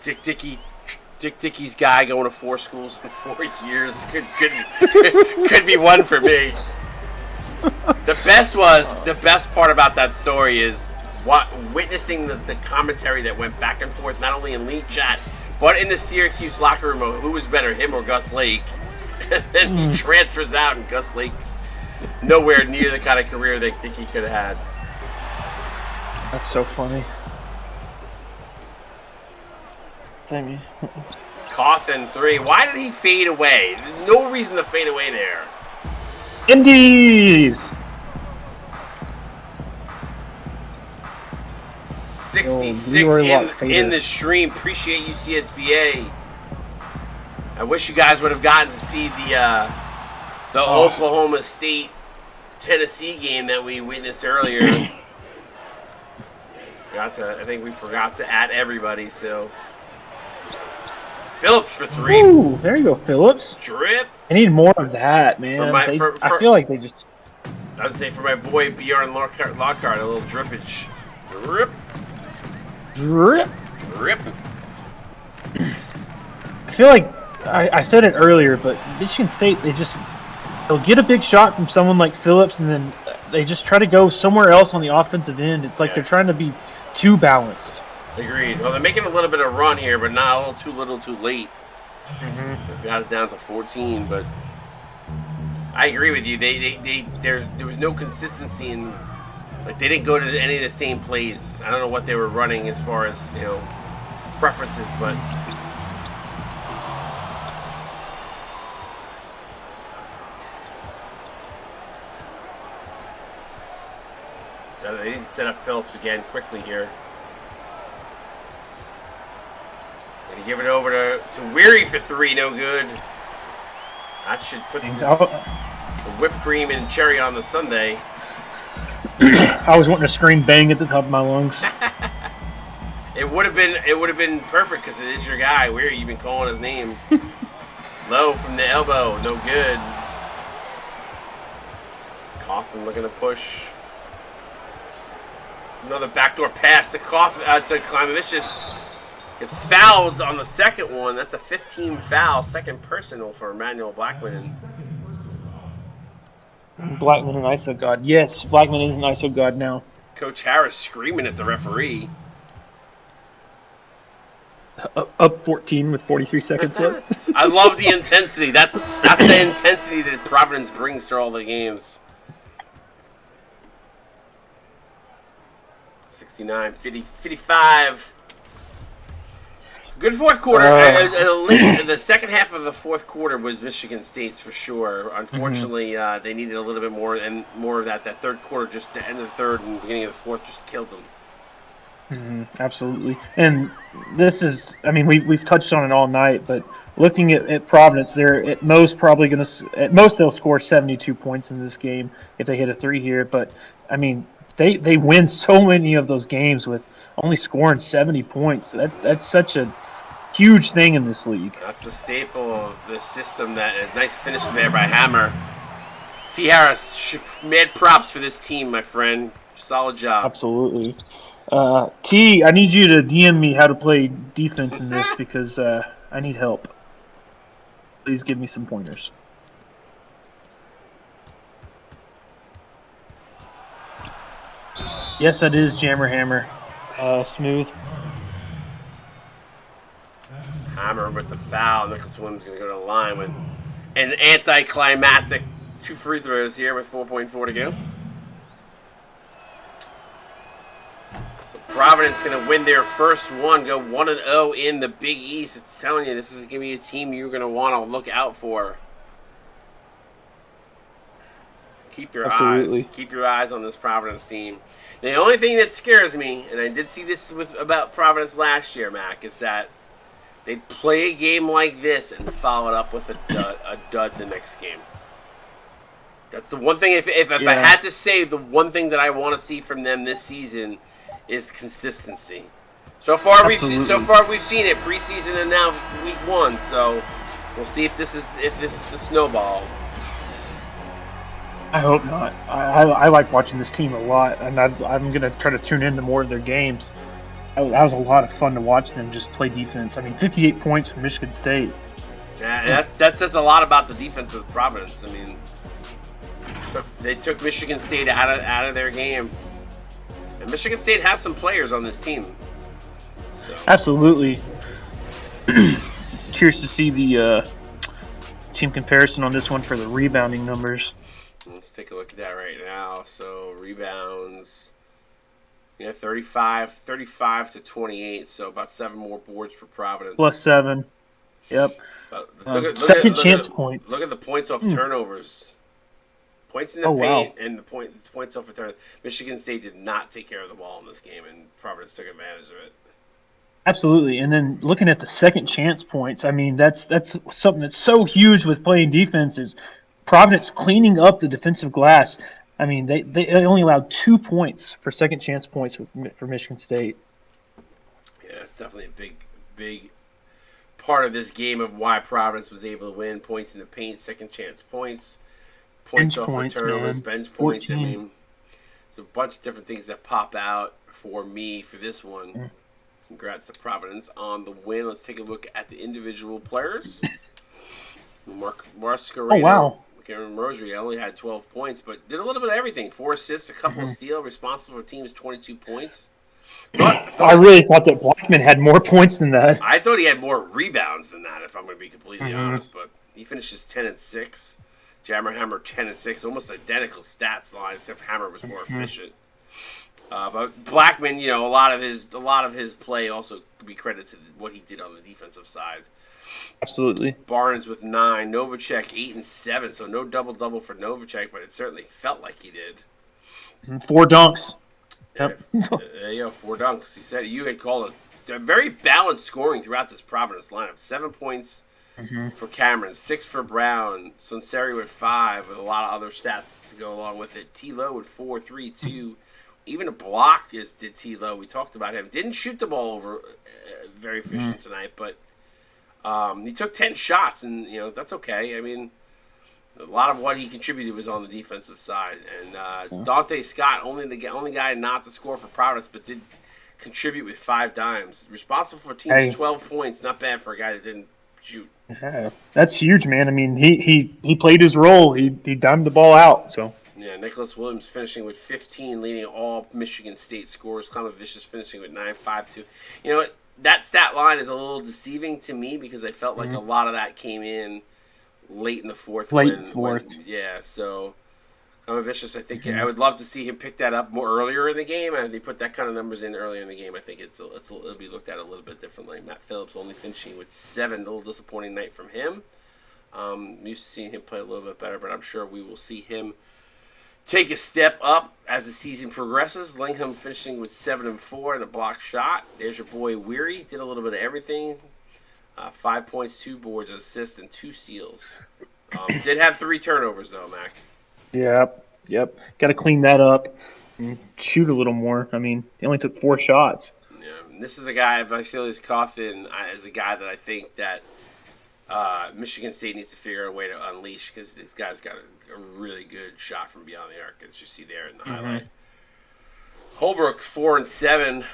Dick Dickey's guy going to 4 schools in 4 years could be one for me. The best part about that story is witnessing the commentary that went back and forth, not only in league chat, but in the Syracuse locker room of who was better, him or Gus Lake. And then he transfers out, and Gus Lake, nowhere near the kind of career they think he could have had. That's so funny. Damn you. Cawthon 3. Why did he fade away? No reason to fade away there. Indies! 66 in the stream. Appreciate you, CSBA. I wish you guys would have gotten to see the Oklahoma State Tennessee game that we witnessed earlier. I think we forgot to add everybody. So Phillips for 3. Ooh, there you go, Phillips. Drip. I need more of that, man. I feel like they just. I would say for my boy Bjorn Lockhart, a little drippage. Drip. Drip. Drip. I feel like I said it earlier, but Michigan State, they'll get a big shot from someone like Phillips, and then they just try to go somewhere else on the offensive end. It's like they're trying to be too balanced. Agreed. Well, they're making a little bit of run here, but not a little too late. They've got it down to 14, but I agree with you. There was no consistency in. Like, they didn't go to any of the same plays. I don't know what they were running as far as, preferences, but so they need to set up Phillips again quickly here. Gonna give it over to Weary for 3, no good. That should put the whipped cream and cherry on the sundae. I was wanting to scream bang at the top of my lungs. It would have been perfect because it is your guy. We're even calling his name. Low from the elbow, no good. Coughlin looking to push. Another backdoor pass to Klimavicius. Gets fouled on the second one. That's a 15 foul, second personal for Emmanuel Blackman. Blackman an ISO god. Yes, Blackman is an ISO god now. Coach Harris screaming at the referee. Up 14 with 43 seconds left. I love the intensity. That's the intensity that Providence brings to all the games. 69, 50, 55. Good fourth quarter. The second half of the fourth quarter was Michigan State's for sure. Unfortunately, they needed a little bit more of that. That third quarter, just the end of the third and beginning of the fourth, just killed them. Absolutely. And this is, I mean, we've touched on it all night, but looking at Providence, they're at most probably going to, at most they'll score 72 points in this game if they hit a three here. But, I mean, they win so many of those games with only scoring 70 points. That's such a huge thing in this league. That's the staple of the system. That is nice finish there by Hammer. T. Harris, mad props for this team, my friend. Solid job. Absolutely. T, I need you to DM me how to play defense in this because I need help. Please give me some pointers. Yes, that is Jammer Hammer. Smooth. Hammer with the foul. Nicholas Williams going to go to the line with an anticlimactic 2 free throws here with 4.4 to go. So Providence going to win their first one, go 1-0 in the Big East. It's telling you, this is going to be a team you're going to want to look out for. Keep your eyes on this Providence team. The only thing that scares me, and I did see this about Providence last year, Mac, is that they'd play a game like this and follow it up with a dud the next game. That's the one thing. If I had to say the one thing that I want to see from them this season is consistency. So far we've seen it preseason and now week 1. So we'll see if this is the snowball. I hope not. I like watching this team a lot, and I'm going to try to tune into more of their games. That was a lot of fun to watch them just play defense. I mean, 58 points for Michigan State. Yeah, that says a lot about the defense of Providence. I mean, they took Michigan State out of their game. And Michigan State has some players on this team. So. Absolutely. Curious to see the team comparison on this one for the rebounding numbers. Let's take a look at that right now. So rebounds, 35 to 28. So about 7 more boards for Providence. Plus 7. Yep. Second chance points. Look at the points off turnovers. Points in the paint and the points off of turnovers. Michigan State did not take care of the ball in this game, and Providence took advantage of it. Absolutely. And then looking at the second chance points, I mean, that's something that's so huge with playing defense is Providence cleaning up the defensive glass. I mean, they only allowed 2 points for second chance points for Michigan State. Yeah, definitely a big part of this game of why Providence was able to win. Points in the paint, second chance points, points off of turnovers, bench points. 14. I mean, there's a bunch of different things that pop out for me for this one. Yeah. Congrats to Providence on the win. Let's take a look at the individual players. Mark Mascarino. Oh, wow. Cameron Rosary only had 12 points, but did a little bit of everything. 4 assists, a couple of steals, responsible for team's 22 points. I really thought that Blackman had more points than that. I thought he had more rebounds than that, if I'm going to be completely honest, but he finishes 10-6. Jammer Hammer 10-6, almost identical stats line, except Hammer was more efficient. But Blackman, a lot of his play also could be credited to what he did on the defensive side. Absolutely. Barnes with 9, Novacek 8 and 7, so no double for Novacek, but it certainly felt like he did. 4 dunks. Yep. 4 dunks. He said you had called it a very balanced scoring throughout this Providence lineup. 7 points for Cameron, 6 for Brown, Sunseri with 5, with a lot of other stats to go along with it. T. Lowe with 4, 3, 2. Even a block did T. Lowe. We talked about him. Didn't shoot the ball over very efficient tonight, but He took 10 shots, and that's okay. I mean, a lot of what he contributed was on the defensive side. And Dante Scott, only guy not to score for Providence, but did contribute with 5 dimes. Responsible for team's 12 points. Not bad for a guy that didn't shoot. Yeah, that's huge, man. I mean, he played his role. He dimed the ball out. So yeah, Nicholas Williams finishing with 15, leading all Michigan State scores. Clement Vicious finishing with 9, 5, 2. You know what? That stat line is a little deceiving to me because I felt like a lot of that came in late in the fourth. Yeah, so Clement Vicious, I think I would love to see him pick that up more earlier in the game. And if they put that kind of numbers in earlier in the game, I think it'll be looked at a little bit differently. Matt Phillips only finishing with 7, a little disappointing night from him. Used to seeing him play a little bit better, but I'm sure we will see him take a step up as the season progresses. Lingham finishing with 7 and 4 and a block shot. There's your boy Weary. Did a little bit of everything. 5 points, 2 boards, an assist, and 2 steals. Did have 3 turnovers though, Mac. Yep. Got to clean that up and shoot a little more. I mean, he only took 4 shots. Yeah, and this is a guy, Vasilis Coffin, is a guy that I think that Michigan State needs to figure out a way to unleash because this guy's got a really good shot from beyond the arc, as you see there in the highlight. Holbrook 4 and 7.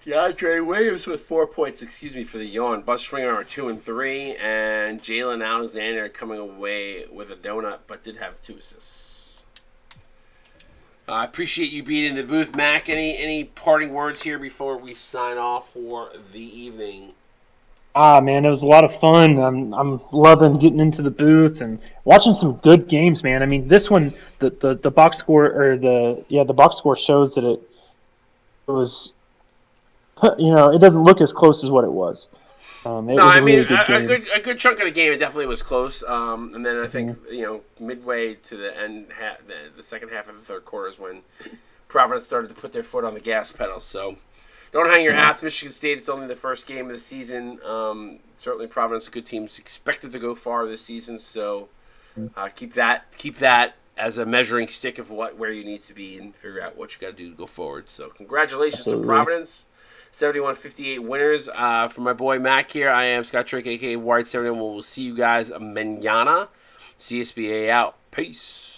DeAndre Williams with 4 points, for the yawn. Bus Stringer are 2 and 3, and Jalen Alexander coming away with a donut, but did have 2 assists. I appreciate you being in the booth, Mac. Any parting words here before we sign off for the evening? Man, it was a lot of fun. I'm loving getting into the booth and watching some good games, man. I mean, this one, the box score the box score shows that it was, it doesn't look as close as what it was. A good chunk of the game, it definitely was close. And then I think midway to the end, the second half of the third quarter is when Providence started to put their foot on the gas pedal. So don't hang your hats, Michigan State. It's only the first game of the season. Certainly, Providence, a good team, is expected to go far this season. So keep that as a measuring stick of where you need to be and figure out what you got to do to go forward. So congratulations to Providence. 71-58 winners. For my boy Mac here, I am Scott Drake, a.k.a. Wired 71. We'll see you guys mañana. CSBA out. Peace.